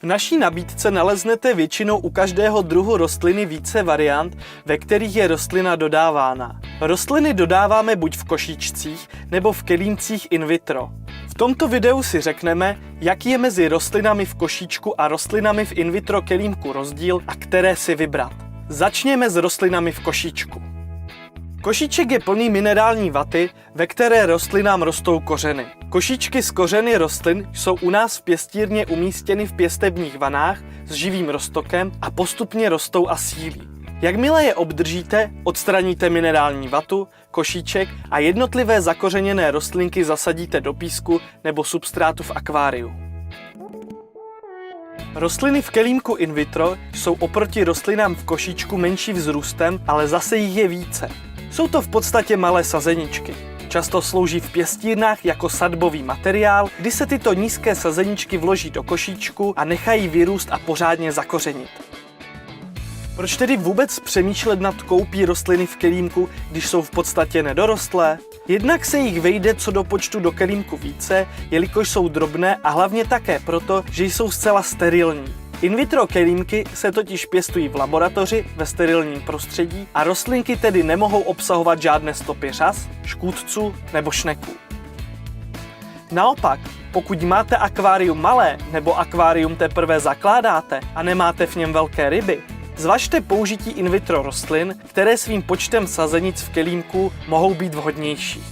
V naší nabídce naleznete většinou u každého druhu rostliny více variant, ve kterých je rostlina dodávána. Rostliny dodáváme buď v košíčcích nebo v kelímcích in vitro. V tomto videu si řekneme, jaký je mezi rostlinami v košíčku a rostlinami v in vitro kelímku rozdíl a které si vybrat. Začněme s rostlinami v košíčku. Košíček je plný minerální vaty, ve které rostlinám rostou kořeny. Košíčky s kořeny rostlin jsou u nás v pěstírně umístěny v pěstebních vanách s živým roztokem a postupně rostou a sílí. Jakmile je obdržíte, odstraníte minerální vatu, košíček a jednotlivé zakořeněné rostlinky zasadíte do písku nebo substrátu v akváriu. Rostliny v kelímku in vitro jsou oproti rostlinám v košíčku menší vzrůstem, ale zase jich je více. Jsou to v podstatě malé sazeničky. Často slouží v pěstírnách jako sadbový materiál, kdy se tyto nízké sazeničky vloží do košíčku a nechají vyrůst a pořádně zakořenit. Proč tedy vůbec přemýšlet nad koupí rostliny v kelímku, když jsou v podstatě nedorostlé? Jednak se jich vejde co do počtu do kelímku více, jelikož jsou drobné a hlavně také proto, že jsou zcela sterilní. In vitro kelímky se totiž pěstují v laboratoři ve sterilním prostředí a rostlinky tedy nemohou obsahovat žádné stopy řas, škůdců nebo šneků. Naopak, pokud máte akvárium malé nebo akvárium teprve zakládáte a nemáte v něm velké ryby, zvažte použití in vitro rostlin, které svým počtem sazenic v kelímku mohou být vhodnější.